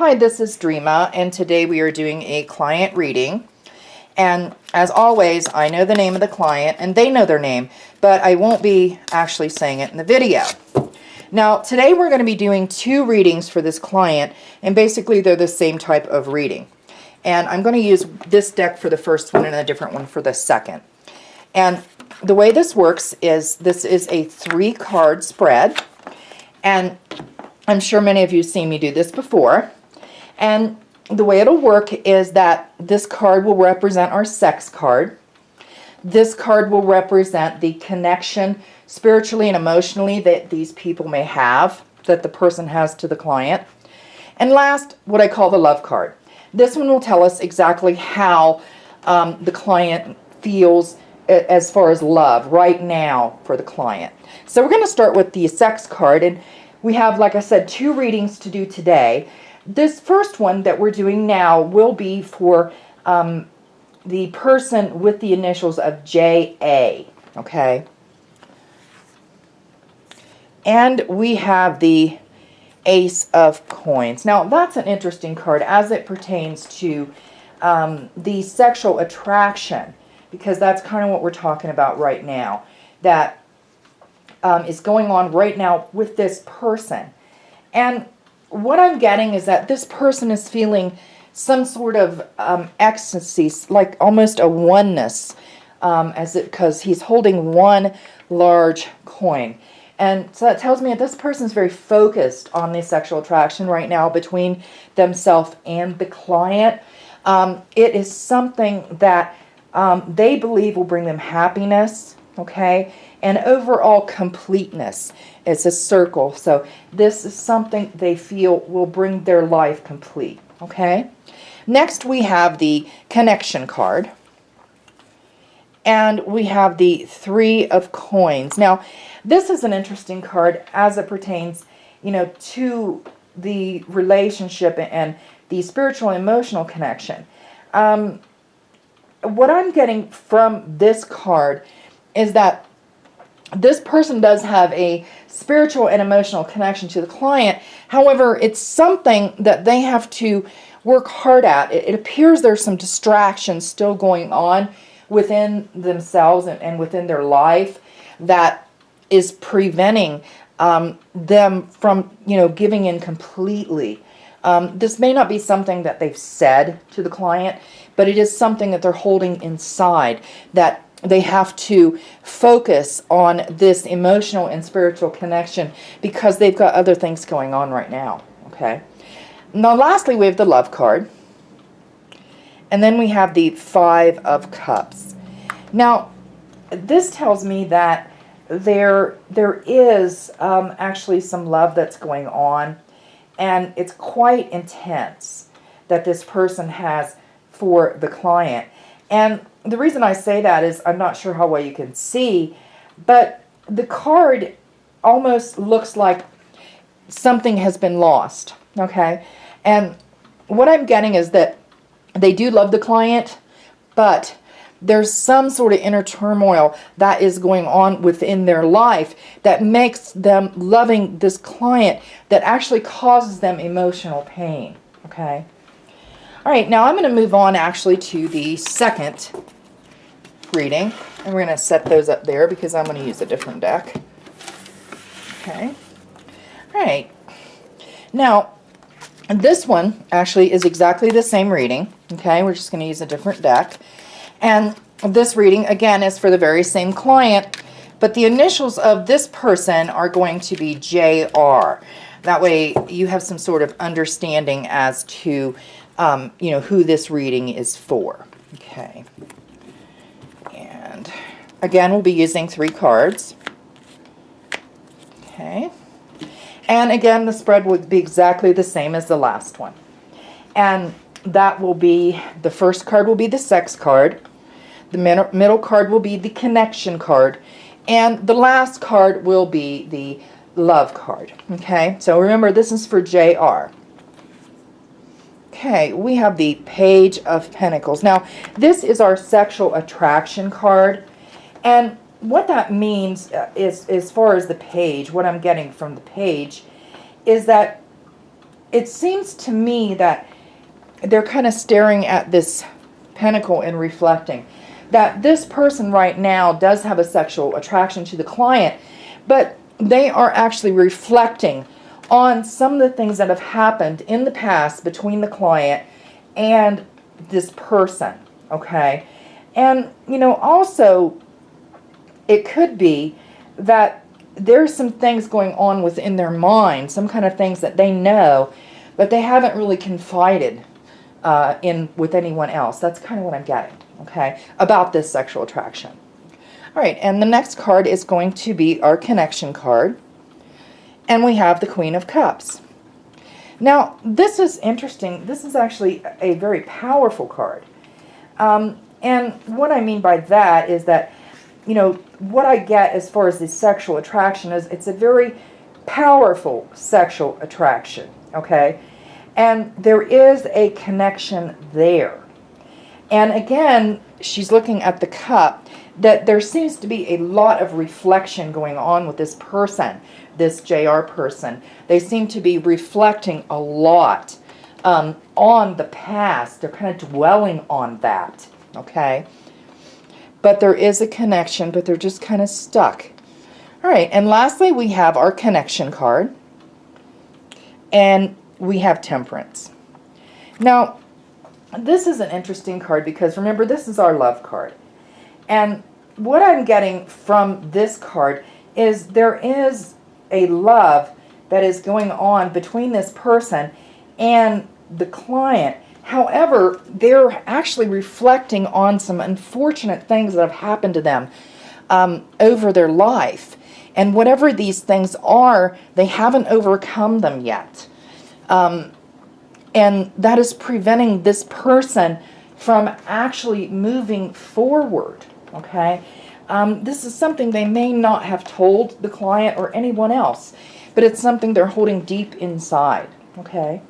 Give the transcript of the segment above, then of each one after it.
Hi, this is Dreama, and today we are doing a client reading. And as always, I know the name of the client, and they know their name, but I won't be actually saying it in the video. Now, today we're going to be doing two readings for this client, and basically they're the same type of reading. And I'm going to use this deck for the first one and a different one for the second. And the way this works is this is a 3-card spread, and I'm sure many of you have seen me do this before. And the way it'll work is that this card will represent our sex card. This card will represent the connection spiritually and emotionally that these people may have, that the person has to the client. And last, what I call the love card. This one will tell us exactly how the client feels as far as love right now for the client. So we're going to start with the sex card, and we have, like I said, 2 readings to do today. This first one that we're doing now will be for the person with the initials of J.A., okay? And we have the Ace of Coins. Now, that's an interesting card as it pertains to the sexual attraction, because that's kind of what we're talking about right now, that is going on right now with this person. And what I'm getting is that this person is feeling some sort of ecstasy, like almost a oneness, because he's holding one large coin. And so that tells me that this person is very focused on the sexual attraction right now between themselves and the client. It is something that they believe will bring them happiness, okay, and overall completeness. It's a circle, so this is something they feel will bring their life complete, okay? Next, we have the connection card, and we have the 3 of Coins. Now, this is an interesting card as it pertains, to the relationship and the spiritual and emotional connection. What I'm getting from this card is that this person does have a spiritual and emotional connection to the client. However, it's something that they have to work hard at. It appears there's some distractions still going on within themselves and within their life that is preventing them from, giving in completely. This may not be something that they've said to the client, but it is something that they're holding inside, that they have to focus on this emotional and spiritual connection because they've got other things going on right now, okay? Now, lastly, we have the love card. And then we have the 5 of Cups. Now, this tells me that there is actually some love that's going on, and it's quite intense that this person has for the client. And the reason I say that is I'm not sure how well you can see, but the card almost looks like something has been lost, okay? And what I'm getting is that they do love the client, but there's some sort of inner turmoil that is going on within their life that makes them loving this client that actually causes them emotional pain, okay? All right, now I'm going to move on actually to the second reading, and we're going to set those up there because I'm going to use a different deck. Okay. All right. Now, this one actually is exactly the same reading. Okay, we're just going to use a different deck. And this reading, again, is for the very same client, but the initials of this person are going to be JR. That way you have some sort of understanding as to who this reading is for. Okay. And again, we'll be using 3 cards. Okay. And again, the spread will be exactly the same as the last one. And that will be, the first card will be the sex card. The middle card will be the connection card. And the last card will be the love card. Okay. So remember, this is for JR. Okay, we have the Page of Pentacles. Now, this is our sexual attraction card. And what that means is, as far as the page, what I'm getting from the page, is that it seems to me that they're kind of staring at this pentacle and reflecting that this person right now does have a sexual attraction to the client, but they are actually reflecting on some of the things that have happened in the past between the client and this person, okay? And, you know, also, it could be that there's some things going on within their mind, some kind of things that they know, but they haven't really confided in with anyone else. That's kind of what I'm getting, okay, about this sexual attraction. All right, and the next card is going to be our connection card. And we have the Queen of Cups. Now, this is interesting. This is actually a very powerful card. And what I mean by that is that, you know, what I get as far as the sexual attraction is it's a very powerful sexual attraction, okay? And there is a connection there. And again, she's looking at the cup, that there seems to be a lot of reflection going on with this person, this JR person. They seem to be reflecting a lot on the past. They're kind of dwelling on that, okay? But there is a connection, but they're just kind of stuck. All right, and lastly, we have our connection card. And we have Temperance. Now, this is an interesting card because, remember, this is our love card. And what I'm getting from this card is there is a love that is going on between this person and the client. However, they're actually reflecting on some unfortunate things that have happened to them over their life. And whatever these things are, they haven't overcome them yet. And that is preventing this person from actually moving forward, okay? This is something they may not have told the client or anyone else, but it's something they're holding deep inside, okay?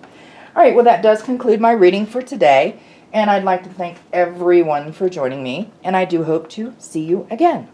All right, well, that does conclude my reading for today, and I'd like to thank everyone for joining me, and I do hope to see you again.